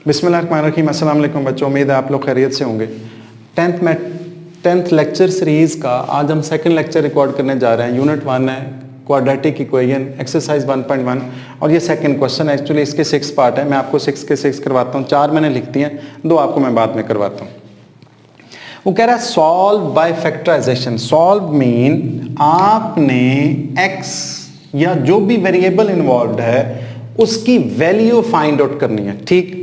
बिस्मिल्लाहिर्रहमानिर्रहीम। अस्सलाम वालेकुम बच्चों, उम्मीद है आप लोग खैरियत से होंगे। टेंथ लेक्चर सीरीज़ का आज हम सेकंड लेक्चर रिकॉर्ड करने जा रहे हैं। यूनिट 1 है क्वाड्रेटिक इक्वेशन एक्सरसाइज 1.1 और ये सेकंड क्वेश्चन है। एक्चुअली इसके 6 पार्ट है, मैं आपको 6 के 6 करवाता हूँ। 4 मैंने लिख दिए हैं, 2 आपको मैं बाद में करवाता हूँ। वो कह रहा है solve by factorisation. Solve mean आपने x या जो भी वेरिएबल इन्वॉल्व है उसकी वैल्यू फाइंड आउट करनी है। ठीक,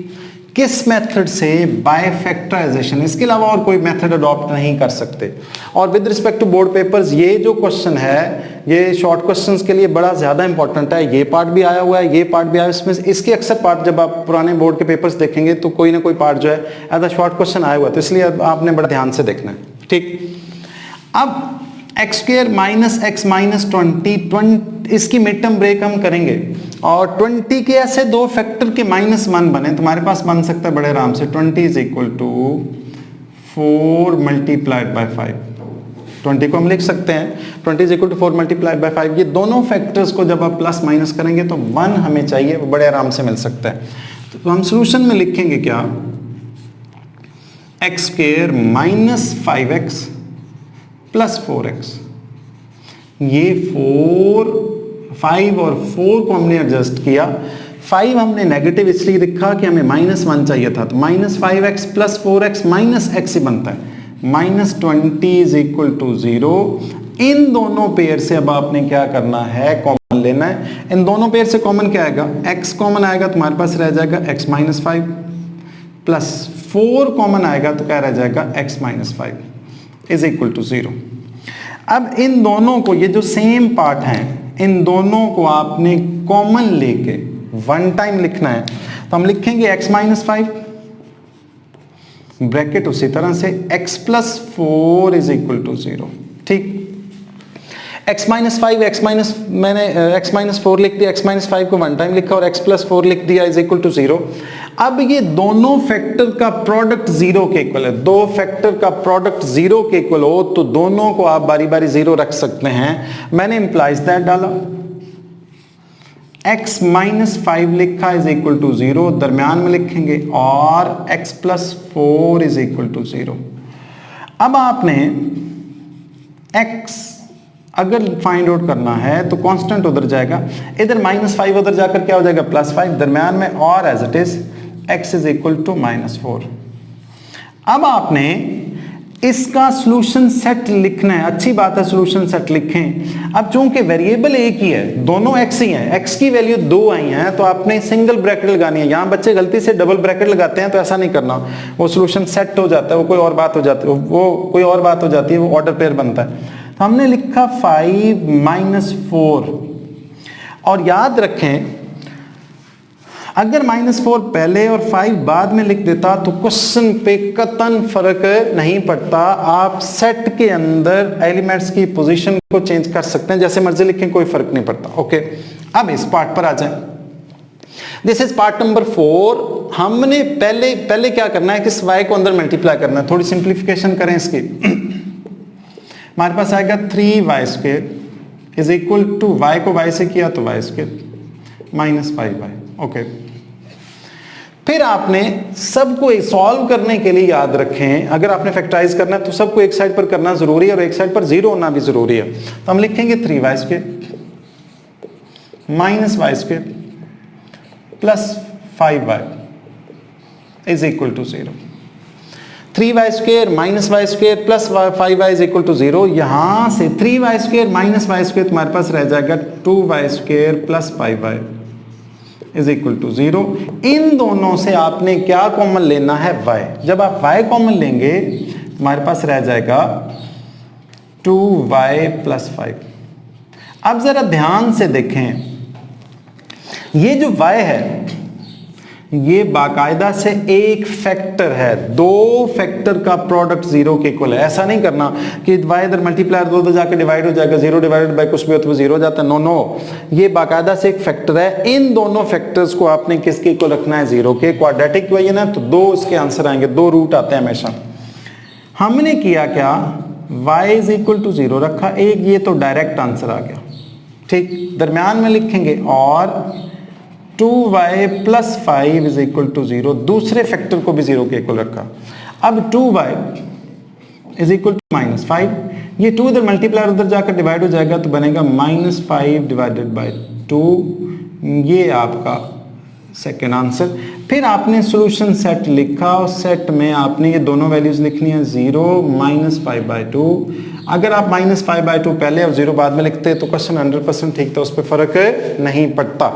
किस मेथड से? By factorisation. इसके अलावा और कोई मेथड अडॉप्ट नहीं कर सकते। और with respect to board papers, ये जो क्वेश्चन है ये शॉर्ट क्वेश्चंस के लिए बड़ा ज्यादा इंपॉर्टेंट है। ये पार्ट भी आया हुआ है, ये पार्ट भी आया, इसमें इसके अक्सर पार्ट जब आप पुराने बोर्ड के पेपर्स देखेंगे तो कोई ना कोई पार्ट जो है एज अ शॉर्ट क्वेश्चन आया हुआ है, तो इसलिए आपने बड़ा ध्यान से देखना है। ठीक, अब x square minus x minus 20 इसकी मिड टर्म ब्रेक हम करेंगे और 20 के ऐसे दो फैक्टर के -1 बने, तुम्हारे पास बन सकता है बड़े आराम से 20 is equal to 4 multiplied by 5। 20 को हम लिख सकते हैं 20 is equal to 4 multiplied by 5। ये दोनों फैक्टर्स को जब आप प्लस माइनस करेंगे तो 1 हमें चाहिए, वो बड़े आराम से मिल सकता है। तो हम सोल्यूशन में लिखेंगे क्या? X square minus 5x plus 4x। ये 5 और 4 को हमने एडजस्ट किया। 5 हमने नेगेटिव इसलिए लिखा कि हमें -1 चाहिए था, तो -5x plus 4x minus x ही बनता है। -20 इज इक्वल टू 0। इन दोनों पेयर से अब आपने क्या करना है? कॉमन लेना है। इन दोनों पेयर से कॉमन क्या आएगा? x कॉमन आएगा, तुम्हारे पास रह जाएगा x माइनस 5 प्लस 4 कॉमन आएगा तो क्या रह जाएगा? x minus 5 is equal to 0। अब इन दोनों को, ये जो सेम पार्ट हैं, इन दोनों को आपने कॉमन लेके 1 टाइम लिखना है। तो हम लिखेंगे x माइनस 5 ब्रैकेट उसी तरह से x plus 4 is equal to 0। ठीक, x माइनस 5 मैंने x माइनस 4 लिख दिया, x माइनस 5 को 1 टाइम लिखा और x प्लस 4 लिख दिया इज इक्वल टू 0। अब ये दोनों फैक्टर का प्रोडक्ट 0 के इक्वल है। दो फैक्टर का प्रोडक्ट 0 के इक्वल हो तो दोनों को आप बारी बारी 0 रख सकते हैं। मैंने इंप्लाइज दैट डाला, x माइनस 5 लिखा इज इक्वल टू 0, दरमियान में लिखेंगे, और x plus 4 is equal to 0। अब आपने x अगर फाइंड आउट करना है तो कांस्टेंट उधर जाएगा, इधर -5 उधर जाकर क्या हो जाएगा? +5 दरमियान में, और as it is x is equal to -4। अब आपने इसका सॉल्यूशन सेट लिखना है। अच्छी बात है, सॉल्यूशन सेट लिखें। अब चूंकि वेरिएबल एक ही है, दोनों x ही हैं, x की वैल्यू 2 आई है, तो आपने सिंगल ब्रैकेट लगानी है। यहां बच्चे गलती से डबल ब्रैकेट लगाते हैं, तो ऐसा नहीं करना, वो सॉल्यूशन सेट हो जाता है, वो कोई और बात हो जाती है, वो ऑर्डर पेयर बनता है। तो हमने लिखा 5 माइनस 4, और याद रखें अगर -4 पहले और 5 बाद में लिख देता तो क्वेश्चन पे कतन फर्क नहीं पड़ता। आप सेट के अंदर एलिमेंट्स की पोजीशन को चेंज कर सकते हैं, जैसे मर्जी लिखें, कोई फर्क नहीं पड़ता। ओके, अब इस पार्ट पर आ जाएं। This is part number 4। हमने पहले क्या करना है कि इस y को अंदर मल्टीप्लाई करना है। थोड़ी सिंप्लीफिकेशन करें इसकी। हमारे पास आएगा 3y square is equal to, y को y से किया तो y square minus 5y। Okay, फिर आपने सबको सॉल्व करने के लिए याद रखें, अगर आपने फैक्टराइज करना है तो सबको एक साइड पर करना जरूरी है और एक साइड पर 0 होना भी जरूरी है। तो हम लिखेंगे 3y square minus y square plus 5y is equal to 0। 3y square minus y square plus 5y is equal to 0। यहां से 3y square minus y square तुम्हारे पास रह जाएगा 2y square plus 5y is equal to 0। इन दोनों से आपने क्या कॉमन लेना है? y। जब आप y कॉमन लेंगे तुम्हारे पास रह जाएगा 2y प्लस 5। अब जरा ध्यान से देखें, ये जो y है ये बाकायदा से एक फैक्टर है, दो फैक्टर का प्रोडक्ट 0 के इक्वल है। ऐसा नहीं करना कि y इधर मल्टीप्लायर 2 जाकर डिवाइड हो जाएगा, 0 डिवाइडेड बाय कुछ भी हो तो 0 हो जाता है। नो, ये बाकायदा से एक फैक्टर है। इन दोनों फैक्टर्स को आपने किसके इक्वल रखना है? 0 के। क्वाड्रेटिक इक्वेशन है तो 2 इसके आंसर आएंगे, 2 रूट आते हैं हमेशा। हमने किया क्या? y इज इक्वल टू 0 रखा, एक ये तो डायरेक्ट आंसर आ गया। ठीक, दरमियान में लिखेंगे और 2y plus 5 is equal to 0, दूसरे फैक्टर को भी 0 के इक्वल रखा। अब 2y इज इक्वल टू -5, ये 2 इधर मल्टीप्लाई उधर जाकर डिवाइड हो जाएगा तो बनेगा -5 डिवाइडेड बाय 2, ये आपका सेकेंड आंसर। फिर आपने सॉल्यूशन सेट लिखा और सेट में आपने ये दोनों वैल्यूज लिखनी है, 0 -5/2। अगर आप -5/2 पहले और 0 बाद में लिखते तो क्वेश्चन 100% ठीक था, उस पर फर्क नहीं पड़ता।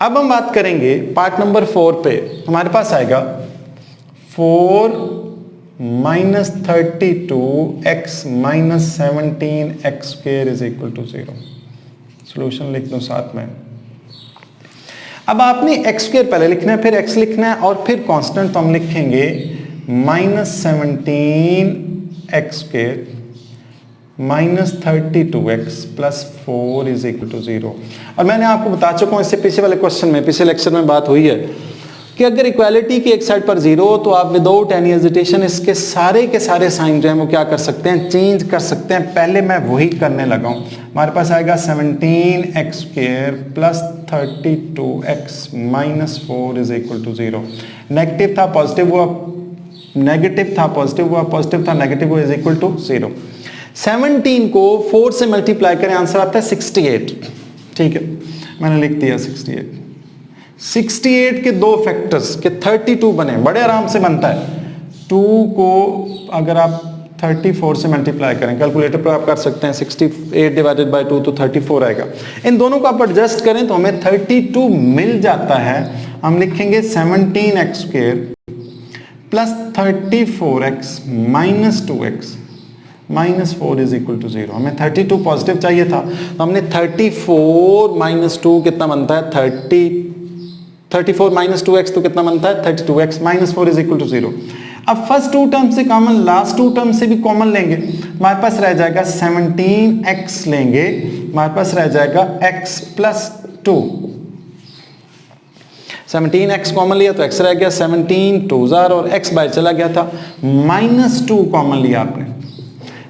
अब हम बात करेंगे पार्ट नंबर 4 पे। हमारे पास आएगा 4 -32x -17x² is equal to 0। Solution लिख दो साथ में। अब आपने x² पहले लिखना है, फिर x लिखना है और फिर कांस्टेंट तो हम लिखेंगे -17x² -32x + 4 is equal to 0। और मैंने आपको बता चुका हूं इससे पिछले वाले क्वेश्चन में, पिछले लेक्चर में बात हुई है कि अगर इक्वालिटी की एक साइड पर 0 हो तो आप विदाउट एनी हेजिटेशन इसके सारे के सारे साइन जो है वो क्या कर सकते हैं, चेंज कर सकते हैं। पहले मैं वही करने लगा हूं। हमारे पास आएगा 17x² + 32x - 4 is equal to 0। Negative था पॉजिटिव हुआ, नेगेटिव था पॉजिटिव हुआ, पॉजिटिव था नेगेटिव हुआ, इज इक्वल टू 0। 17 को 4 से मल्टीप्लाई करें, आंसर आता है 68। ठीक है, मैंने लिख दिया 68। 68 के दो फैक्टर्स के 32 बने, बड़े आराम से बनता है। 2 को अगर आप 34 से मल्टीप्लाई करें, कैलकुलेटर पर आप कर सकते हैं, 68 डिवाइडेड बाय 2 तो 34 आएगा। इन दोनों को आप एडजस्ट करें तो हमें 32 मिल जाता है। हम लिखेंगे 17x² + 34x - 2x - 4 is equal to 0। हमें 32 पॉजिटिव चाहिए था तो हमने 34 - 2 कितना बनता है, 34 - 2x तो कितना बनता है, 32x - 4 इज इक्वल टू 0। अब फर्स्ट 2 टर्म से कॉमन, लास्ट 2 टर्म से भी कॉमन लेंगे। हमारे पास रह जाएगा 17x लेंगे, हमारे पास रह जाएगा x + 2। 17x कॉमन लिया तो x रह गया, 17 2 और x बाहर चला गया था। -2 कॉमन लिया आपने,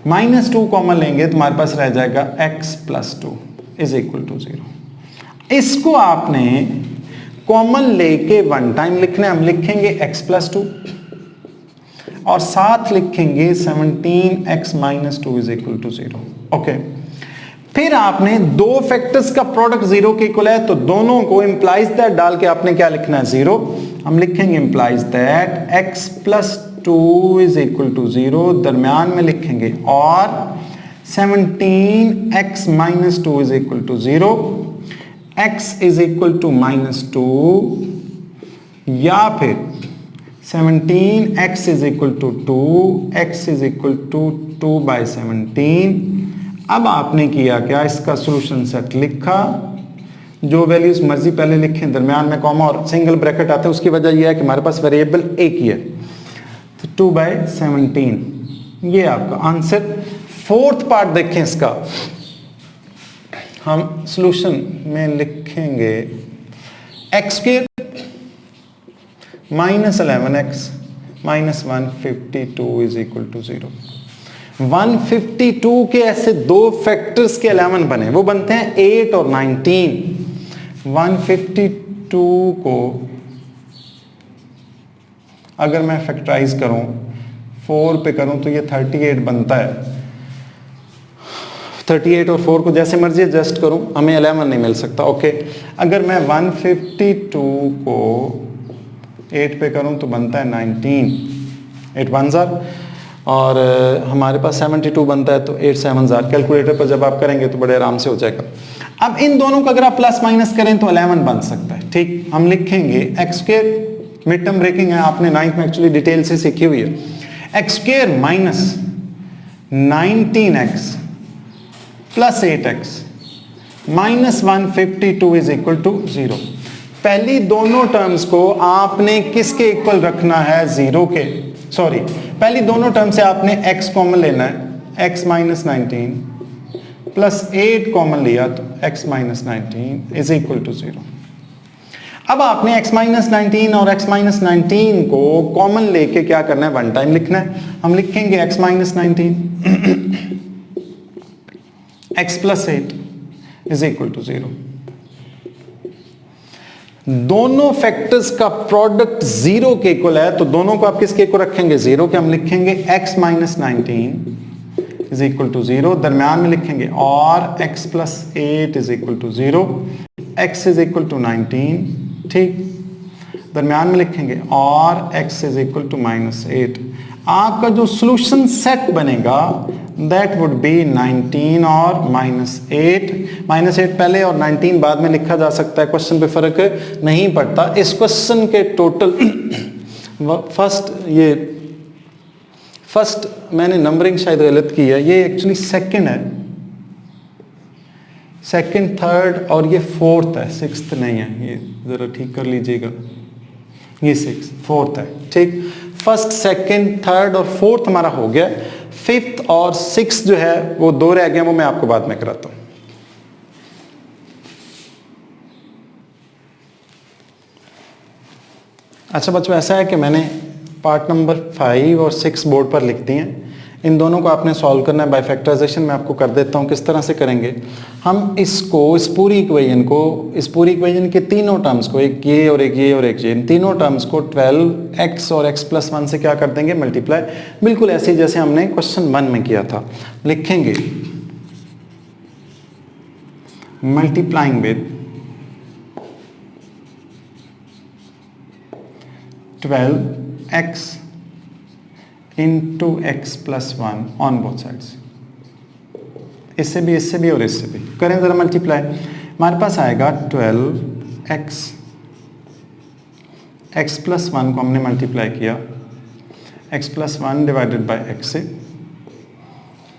-2 कॉमन लेंगे तो हमारे पास रह जाएगा x + 2 इज इक्वल टू 0। इसको आपने कॉमन लेके 1 टाइम लिखना है। हम लिखेंगे x + 2 और साथ लिखेंगे 17x - 2 is equal to 0। Okay, फिर आपने दो फैक्टर्स का प्रोडक्ट 0 के इक्वल है तो दोनों को इंप्लाइज दैट डाल के आपने क्या लिखना है, 0। हम लिखेंगे implies that x + 2 is equal to 0, दरमियान में लिखेंगे और 17x - 2 is equal to 0, x is equal to -2 या फिर 17x is equal to 2, x is equal to 2/17। अब आपने किया क्या, इसका सॉल्यूशन सेट लिखा, जो वैल्यूज मर्जी पहले लिखें, दरमियान में कॉमा और सिंगल ब्रैकेट आता है। उसकी वजह यह है कि हमारे पास वेरिएबल एक ही है, तो 2/17 ये आपका आंसर। फोर्थ पार्ट देखें इसका, हम सॉल्यूशन में लिखेंगे x² -11x - 152 is equal to 0। 152 के ऐसे दो फैक्टर्स के 11 बने, वो बनते हैं 8 और 19। 152 को अगर मैं फैक्टराइज करूं, 4 पे करूं तो ये 38 बनता है। 38 और 4 को जैसे मर्जी एडजस्ट करूं, हमें 11 नहीं मिल सकता। ओके, अगर मैं 152 को 8 पे करूं तो बनता है 19, 8 1 जार, और हमारे पास 72 बनता है तो 8 7 जार। कैलकुलेटर पर जब आप करेंगे तो बड़े आराम से हो जाएगा। अब इन दोनों को अगर आप प्लस माइनस करें तो 11 बन सकता है। ठीक, हम लिखेंगे x² मिड टर्म ब्रेकिंग है, आपने 9th में एक्चुअली डिटेल से सीखी हुई है। x² - 19x + 8x - 152 is equal to 0। पहली दोनों टर्म्स को आपने किसके इक्वल रखना है, 0 के। सॉरी, पहली दोनों टर्म से आपने x कॉमन लेना है, x - 19 + 8 कॉमन लिया तो x - 19 इज इक्वल टू 0। अब आपने x - 19 और x - 19 को कॉमन लेके क्या करना है, 1 टाइम लिखना है। हम लिखेंगे x - 19 x + 8 is equal to 0। दोनों फैक्टर्स का प्रोडक्ट 0 के इक्वल है, तो दोनों को आप किसके इक्वल रखेंगे? 0 के। हम लिखेंगे x minus 19 is equal to 0, दरम्यान में लिखेंगे और x plus 8 is equal to 0, x is equal to 19, ठीक, दरम्यान में लिखेंगे और x is equal to minus 8। आपका जो सॉल्यूशन सेट बनेगा दैट वुड बी 19 और माइनस 8। माइनस 8 पहले और 19 बाद में लिखा जा सकता है, क्वेश्चन पे फर्क नहीं पड़ता। इस क्वेश्चन के टोटल फर्स्ट मैंने नंबरिंग शायद गलत की है, ये एक्चुअली सेकंड है, सेकंड थर्ड और ये फोर्थ है, सिक्स्थ नहीं है, ये जरा ठीक कर लीजिएगा, ये सिक्स फोर्थ है, ठीक। फर्स्ट सेकंड थर्ड और फोर्थ हमारा हो गया, फिफ्थ और सिक्स जो है वो 2 रह गए, वो मैं आपको बाद में कराता हूं। अच्छा बच्चों, ऐसा है कि मैंने पार्ट नंबर 5 और 6 बोर्ड पर लिख दिए हैं, इन दोनों को आपने सॉल्व करना है बाय फैक्टराइजेशन। मैं आपको कर देता हूँ किस तरह से करेंगे। हम इसको, इस पूरी इक्वेशन के तीनों टर्म्स को, एक ये और एक ये और एक ये, इन तीनों टर्म्स को 12x और x प्लस 1 से क्या कर देंगे? मल्टीप्लाई। बिल्कुल ऐसे ही जैसे हमने क्वेश्चन 1 में किया था। लिखेंगे multiplying with 12x into x plus 1 on both sides। इससे भी और इससे भी करें जरा मल्टीप्लाई। हमारे पास आएगा 12x, x प्लस 1 को हमने मल्टीप्लाई किया x plus 1 divided by x से,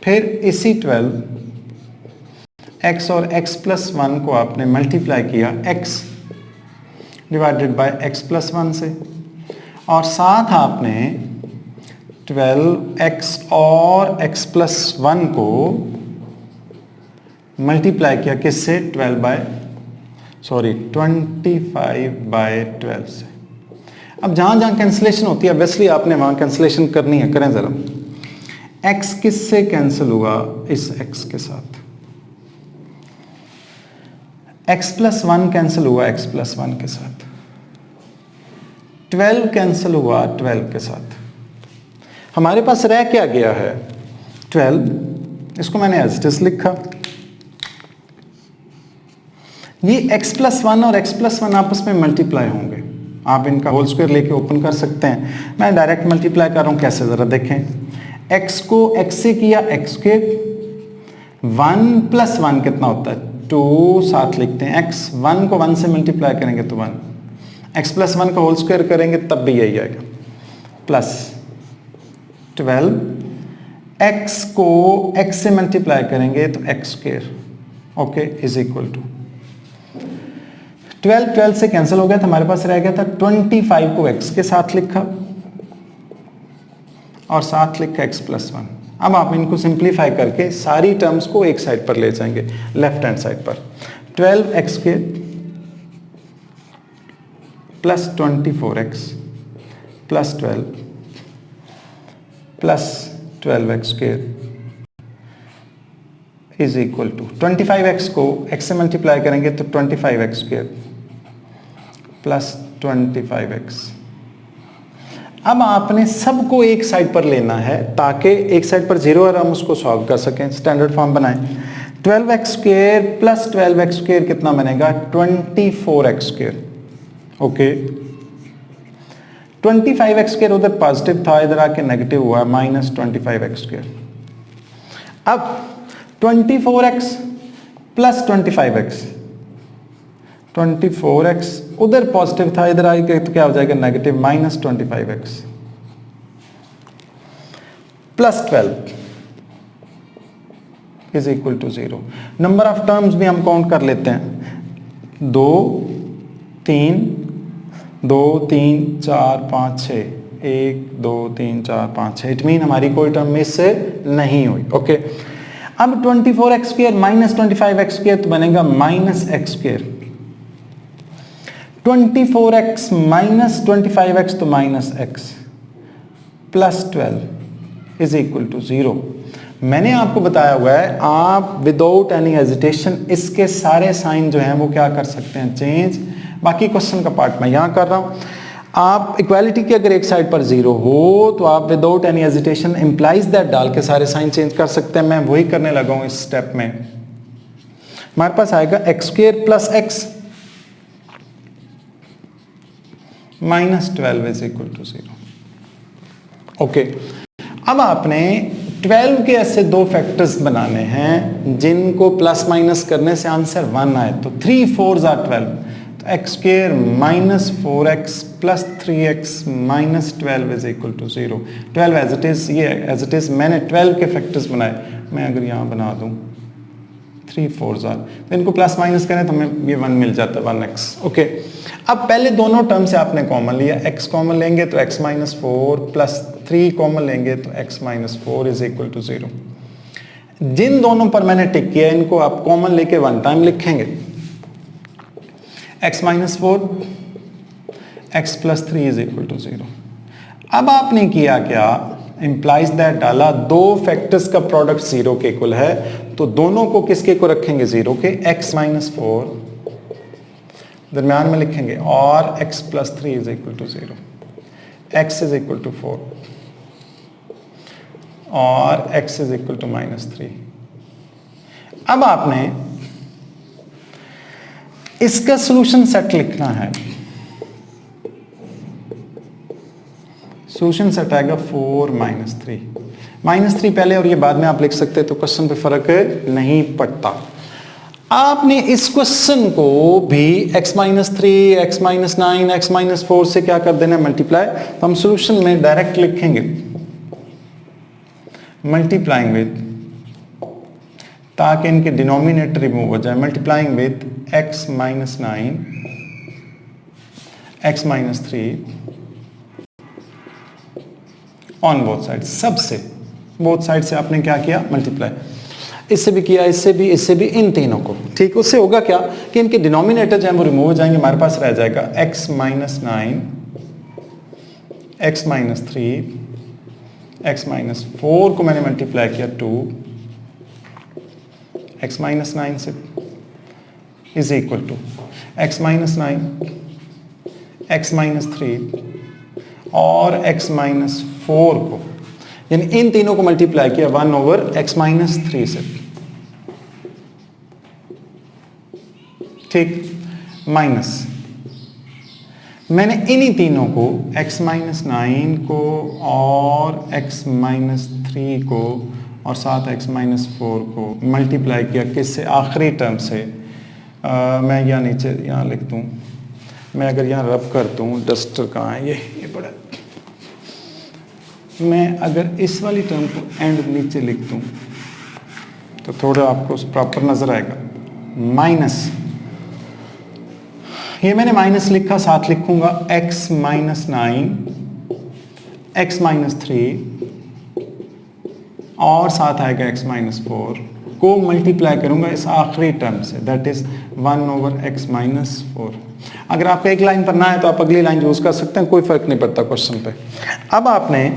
फिर इसी 12x और x प्लस 1 को आपने मल्टीप्लाई किया x divided by x plus 1 से, और साथ आपने 12x और x प्लस 1 को मल्टीप्लाई किया किससे? 25/12 से। अब जहां कैंसिलेशन होती है ऑब्वियसली आपने वहां कैंसिलेशन करनी है, करें जरा। x किससे कैंसिल हुआ? इस x के साथ। x प्लस 1 कैंसिल हुआ x प्लस 1 के साथ, 12 कैंसिल हुआ 12 के साथ। हमारे पास रह क्या गया है? 12। इसको मैंने एज इट इज लिखा। ये x प्लस 1 और x प्लस 1 आपस में मल्टीप्लाई होंगे, आप इनका होल स्क्वायर लेके ओपन कर सकते हैं। मैं डायरेक्ट मल्टीप्लाई कर रहा हूं, कैसे जरा देखें। x को x से किया x के, 1 प्लस 1 कितना होता है? 2, साथ लिखते हैं x, 1 को 1 से मल्टीप्लाई करेंगे तो 1, x प्लस 1 का होल स्क्वायर करेंगे तब भी यही आएगा, प्लस 12, x को x से मल्टीप्लाई करेंगे तो x square, okay, is equal to 12 से कैंसिल हो गया था, हमारे पास रह गया था 25 को x के साथ लिखा और साथ लिखा x प्लस 1। अब आप इनको सिंप्लीफाई करके सारी टर्म्स को एक साइड पर ले जाएंगे, लेफ्ट हैंड साइड पर। 12x square plus 24x plus 12 plus 12x square is equal to 25x को x से मल्टीप्लाई करेंगे तो 25x स्क्वायर प्लस 25x। अब आपने सबको एक साइड पर लेना है ताकि एक साइड पर 0 और हम उसको सॉल्व कर सकें, स्टैंडर्ड फॉर्म बनाएं। 12x square plus 12x square कितना बनेगा? 24x square, okay. 25x square उधर पॉजिटिव था, इधर आके नेगेटिव हुआ, माइनस 25x स्क्वायर। अब 24x प्लस 25x, 24x उधर पॉजिटिव था, इधर आके तो क्या हो जाएगा? Negative, minus 25x plus 12 is equal to 0। Number of terms भी हम काउंट कर लेते हैं, 2 3 4 5 6, 1 2 3 4 5 6। इट मीन हमारी कोई टर्म मिस से नहीं हुई, ओके। अब 24x square minus 25x square तो बनेगा minus x square, 24x minus 25x तो minus x, plus 12 is equal to 0। मैंने आपको बताया हुआ है आप विदाउट एनी हेजिटेशन इसके सारे साइन जो हैं वो क्या कर सकते हैं, चेंज। बाकी क्वेश्चन का पार्ट मैं यहाँ कर रहा हूँ। आप इक्वालिटी की अगर एक साइड पर जीरो हो तो आप without any hesitation implies that डाल के सारे साइन चेंज कर सकते हैं। मैं वही करने लगा हूँ इस स्टेप में। हमारे पास आएगा x square plus x minus 12 is equal to 0। Okay, अब आपने 12 के ऐसे दो फैक्टर्स बनाने हैं जिनको प्लस माइनस करने से आंसर 1 आए। तो 3 4s are 12, तो x square minus 4x plus 3x minus 12 is equal to 0। 12 as it is, ये एज इट इज मैंने 12 के फैक्टर्स बनाए। मैं अगर यहाँ बना दूँ 3 4s are, तो इनको प्लस माइनस करें तो हमें ये 1 मिल जाता है, 1x। ओके, अब पहले दोनों टर्म से आपने कॉमन लिया, x कॉमन लेंगे तो x माइनस 4 प्लस 3 कॉमन लेंगे तो x minus 4 is equal to 0। जिन दोनों पर मैंने टिक किया इनको आप कॉमन लेके 1 टाइम लिखेंगे, x minus 4 x plus 3 is equal to 0। अब आपने किया क्या, इंप्लाइज दैट डाला, दो फैक्टर्स का प्रोडक्ट 0 के इक्वल है तो दोनों को किसके को रखेंगे, 0 के। x माइनस 4 दरम्यान में लिखेंगे और x plus 3 is equal to 0, x is equal to 4 और x is equal to minus 3। अब आपने इसका सॉल्यूशन सेट लिखना है। सॉल्यूशन सेट आएगा 4 माइनस 3, माइनस 3 पहले और ये बाद में आप लिख सकते हैं तो क्वेश्चन पे फर्क नहीं पड़ता। आपने इस क्वेश्चन को भी x minus 3, x minus 9, x minus 4 से क्या कर देना है, मल्टीप्लाई। तो हम सॉल्यूशन में डायरेक्ट लिखेंगे मल्टीप्लाइंग विद, ताकि इनके डिनोमिनेटर रिमूव हो जाए, multiplying with x minus 9, x minus 3 on both side, सबसे बोथ साइड से आपने क्या किया, मल्टीप्लाई। इससे भी किया, इससे भी, इन तीनों को, ठीक। उससे होगा क्या कि इनके डिनोमिनेटर जो है वो रिमूव हो जाएंगे, हमारे पास रह जाएगा x minus 9, x minus 3, x minus 4 को मैंने मल्टीप्लाई किया 2, x माइनस 9 से is equal to x minus 9, x minus 3 और x माइनस 4 को, यानी इन तीनों को मल्टीप्लाई किया 1 ओवर x माइनस 3 से, ठीक। माइनस मैंने इन्हीं तीनों को x माइनस 9 को और x माइनस 3 को और साथ x माइनस 4 को मल्टीप्लाई किया किससे, आखिरी टर्म से। मैं यहाँ नीचे यहाँ लिख दूँ, मैं अगर यहाँ रब कर दूँ, डस्टर कहाँ है, ये बड़ा, मैं अगर इस वाली टर्म को एंड नीचे लिख दूँ तो थोड़ा आपको प्रॉपर नजर आएगा। माइनस, ये मैंने माइनस लिखा, साथ लिखूंगा x माइनस 9, x माइनस 3 और साथ आएगा x माइनस 4 को मल्टीप्लाई करूंगा इस आखिरी टर्म से, that is 1 over x minus 4। अगर आपको एक लाइन पर ना है तो आप अगली लाइन यूज कर सकते हैं, कोई फर्क नहीं पड़ता क्वेश्चन पे। अब आपने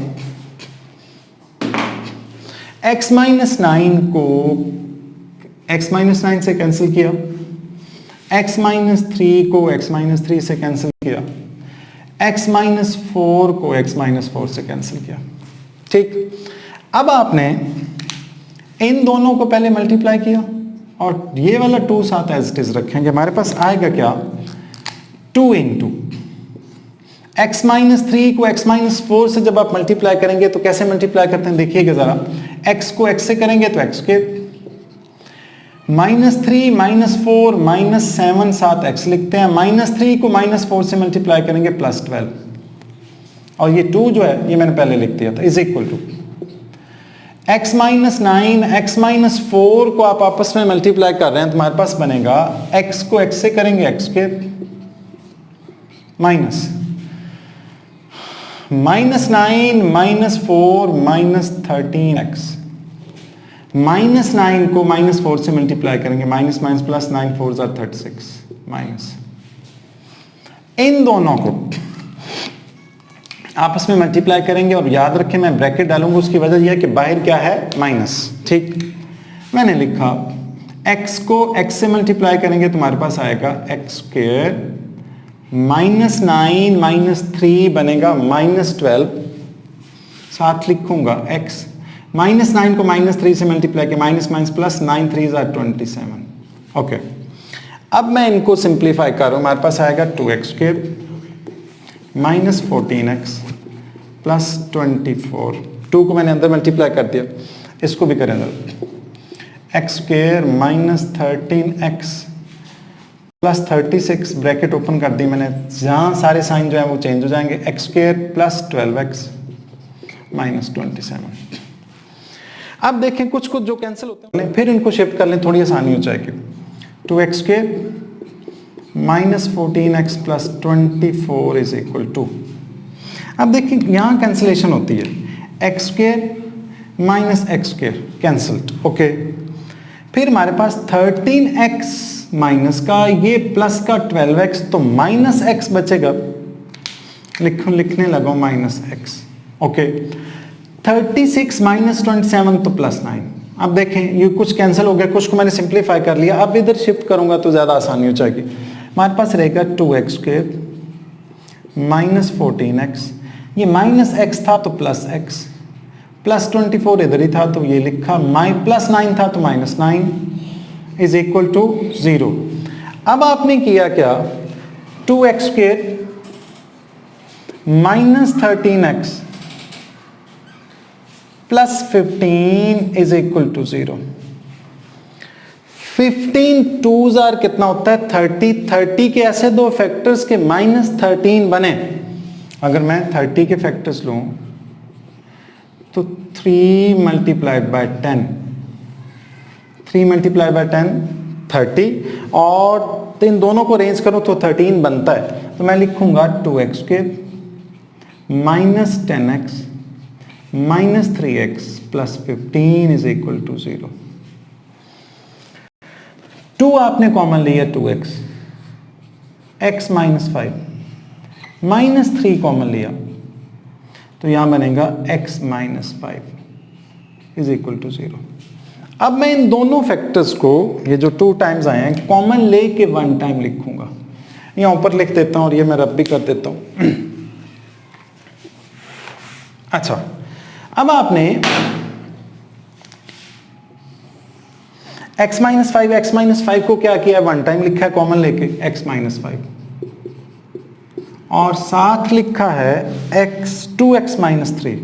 x माइनस 9 को x माइनस 9 से कैंसिल किया, x माइनस 3 को x माइनस 3 से कैंसिल किया, x माइनस 4 को x माइनस 4 से कैंसिल किया, ठीक। अब आपने इन दोनों को पहले मल्टीप्लाई किया और ये वाला 2 साथ एज इट इज रखेंगे, हमारे पास आएगा क्या, 2 इंटू x माइनस 3 को x माइनस 4 से जब आप मल्टीप्लाई करेंगे तो कैसे मल्टीप्लाई करते हैं, देखिएगा जरा। x को x से करेंगे तो x के, माइनस 3 माइनस 4 माइनस 7 साथ x लिखते हैं, माइनस 3 को माइनस 4 से मल्टीप्लाई करेंगे प्लस 12 और ये 2 जो है ये मैंने पहले लिख दिया था, is equal to x minus 9, x minus 4 को आप आपस में मल्टीप्लाई कर रहे हैं तो हमारे पास बनेगा x को x से करेंगे x के minus, minus 9 minus 4 minus 13x, minus 9 को माइनस 4 से मल्टीप्लाई करेंगे, माइनस माइनस प्लस 9 4 36 माइनस, इन दोनों को आपस में मल्टीप्लाई करेंगे और याद रखें मैं ब्रैकेट डालूंगा, उसकी वजह यह है कि बाहर क्या है माइनस। ठीक, मैंने लिखा x को x से मल्टीप्लाई करेंगे तो हमारे पास आएगा x स्क्वायर माइनस 9 माइनस 3 बनेगा माइनस 12, साथ लिखूंगा x माइनस 9 को माइनस 3 से मल्टीप्लाई किया माइनस माइनस प्लस 9 3 आर 27। ओके, अब मैं इनको सिंप्लीफाई कर रहा हूं, हमारे पास आएगा 2x square minus 14x plus 24, 2 को मैंने अंदर मल्टीप्लाई कर दिया, इसको भी करें अंदर, x square minus 13x plus 36 bracket open कर दी मैंने, जहाँ सारे साइन जो है वो चेंज हो जाएंगे, x square plus 12x minus 27। अब देखें कुछ कुछ जो कैंसिल होते हैं फिर इनको शिफ्ट कर लें, थोड़ी आसानी हो जाएगी। 2x square minus 14x plus 24 is equal to, अब देखिए यहाँ कैंसिलेशन होती है, x square minus x square cancelled. Okay, फिर हमारे पास 13x माइनस का ये प्लस का 12x, तो माइनस x बचेगा, लिखने लगा माइनस x। ओके, 36 माइनस 27 तो प्लस 9। अब देखें ये कुछ कैंसिल हो गया, कुछ को मैंने सिंप्लीफाई कर लिया, अब इधर शिफ्ट करूंगा तो ज़्यादा आसानी हो जाएगी। हमारे पास रहेगा 2x स्क्वायर माइनस 14x, ये माइनस x था तो प्लस x, प्लस 24 इधर ही था तो ये लिखा प्लस 9 था तो माइनस 9 इज इक्वल टू 0। अब आपने किया क्या, 2x square minus 13x plus 15 is equal to 0। 15 2s are कितना होता है 30, 30 के ऐसे दो फैक्टर्स के माइनस 13 बने, अगर मैं 30 के फैक्टर्स लूं तो 3 मल्टीप्लाइड बाय 10, 3 मल्टीप्लाइड बाय 10 30, और इन दोनों को अरेंज करो तो 13 बनता है, तो मैं लिखूंगा 2x square minus 10x minus 3x plus 15 is equal to 0। 2 आपने कॉमन लिया 2x, x minus 5 minus 3 common लिया तो यहां बनेगा x minus 5 is equal to 0। अब मैं इन दोनों फैक्टर्स को, ये जो 2 टाइम्स आए हैं, कॉमन लेके 1 टाइम लिखूंगा, यहां ऊपर लिख देता हूं और ये मैं रब भी कर देता हूं। अच्छा, अब आपने x माइनस 5 को क्या किया, 1 टाइम लिखा है कॉमन लेके x माइनस 5, और साथ लिखा है2x माइनस 3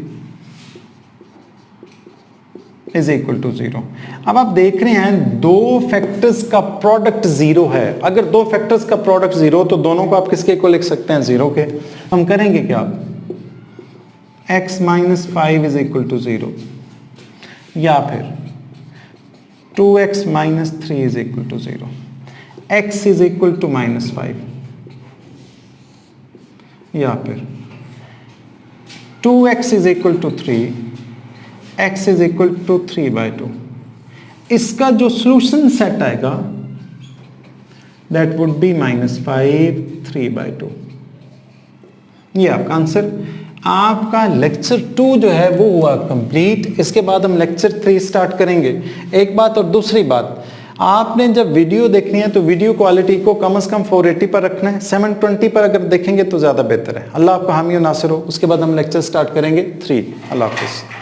इज इक्वल टू 0। अब आप देख रहे हैं दो फैक्टर्स का प्रोडक्ट 0 है, अगर दो फैक्टर्स का प्रोडक्ट 0 तो दोनों को आप किसके को लिख सकते हैं 0 के। हम करेंगे क्या, x minus 5 is equal to 0, या फिर 2x minus 3 is equal to 0, x is equal to minus 5, या फिर 2x is equal to 3, x is equal to 3/2। इसका जो सॉल्यूशन सेट आएगा दैट वुड बी -5 3/2। ये आपका आंसर। आपका लेक्चर 2 जो है वो हुआ कंप्लीट। इसके बाद हम लेक्चर 3 स्टार्ट करेंगे। एक बात और दूसरी बात, आपने जब वीडियो देखनी है तो वीडियो क्वालिटी को कम से कम 480 पर रखना है। 720 पर अगर देखेंगे तो ज़्यादा बेहतर है। अल्लाह आपका हामी और नासिर हो। उसके बाद हम लेक्चर स्टार्ट करेंगे 3। अल्लाह हाफिज़।